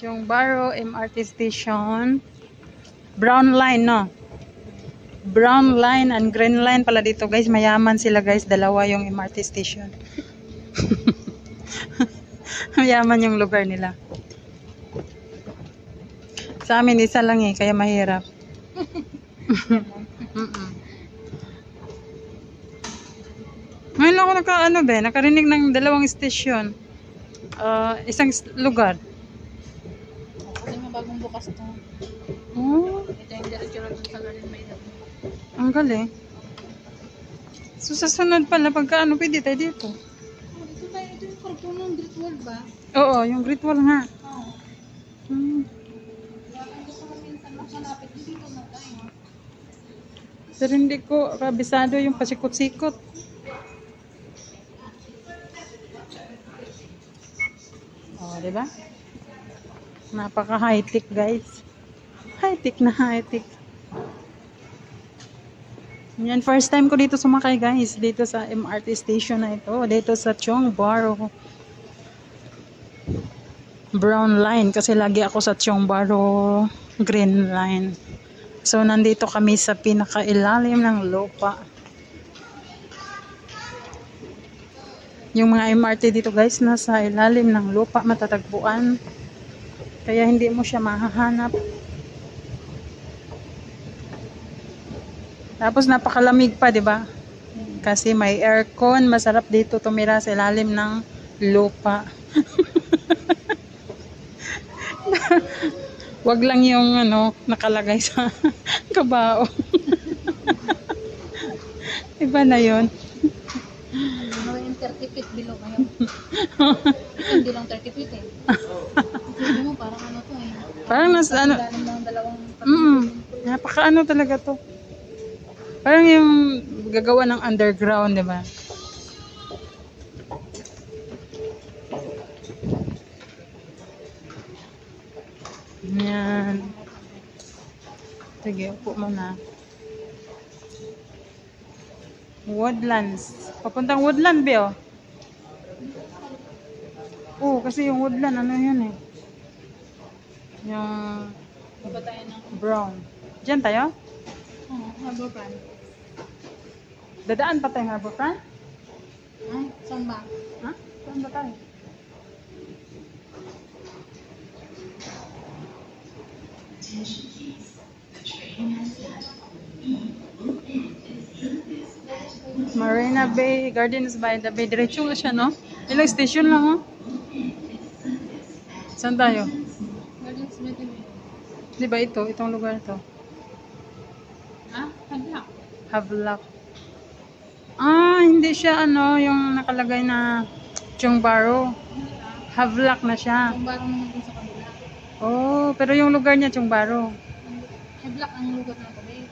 Yung Barrow MRT Station. Brown line, no? Brown line and green line pala dito, guys. Mayaman sila, guys. Dalawa yung MRT station. Mayaman yung lugar nila. Sa amin, isa lang eh. Kaya mahirap. Ngayon ako nakarinig ng dalawang station. Isang lugar. Kasi bagong bukas to. Oh, Ito yung diretso lang sa galing may dami. ang galing. So sa sunod pala, pagka pwede tayo dito. Dito tayo, ito yung karton ng Great Wall ba? Oo, yung Great Wall nga. Oo. Kaya gusto ko minsan makalapit, dito na tayo. Pero hindi ko kabisado yung pasikot-sikot. Oh, diba? Napaka high-tech, guys. High-tech na high-tech. Yan, first time ko dito sumakay, guys. Dito sa MRT station na ito. Dito sa Chong Barrow. Brown line. Kasi lagi ako sa Chong Barrow green line. So, nandito kami sa pinakailalim ng lupa. Yung mga MRT dito, guys, nasa ilalim ng lupa matatagpuan. Kaya hindi mo siya mahahanap. Tapos napakalamig pa, 'di ba? Kasi may aircon, masarap dito tumira sa ilalim ng lupa. Wag lang yung nakalagay sa kabao. Iba na 'yon. Yung 30 feet below kayo. Hindi lang 30 feet eh. Kasi mo parang to eh. Parang nasa Dalam ng dalawang napaka talaga to. Parang yung gagawa ng underground, 'di ba? Yan. Sige, upo muna. Woodlands. Papuntang Woodland, Bio. Oo, kasi yung Woodland, yun eh. Yung Baba tayo ng brown. Diyan tayo? Harborfront. Dadaan pa tayo Harborfront? Ay, saan ba? Ha? Saan ba tayo? Marina Bay Gardens by the Bay. Diretso nga siya, no? Ilang station lang, oh. Saan tayo? Gardens Meeting. Di ba ito? Itong lugar to? Ah, Hablak. Havelock. Hindi siya, yung nakalagay na Chong Barrow. Havelock na siya. Yung barong naman dun sa kabila. Oh, pero yung lugar niya, Chong Barrow. Hablak ang lugar ng kabila.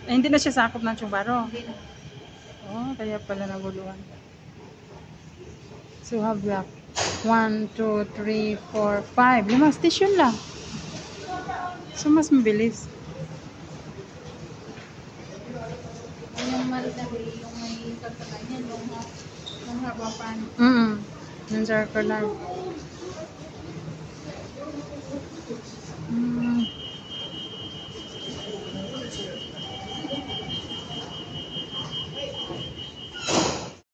Hindi na siya sakop ng Chong Barrow. Hindi na. Oh, kaya pala naguluhan. So, Havelock. 1, 2, 3, 4, 5. 5 station lang. So, mas mabilis. Yung Marina Bay, yung may kagkakay niya, yung Harborfront. Yung circular.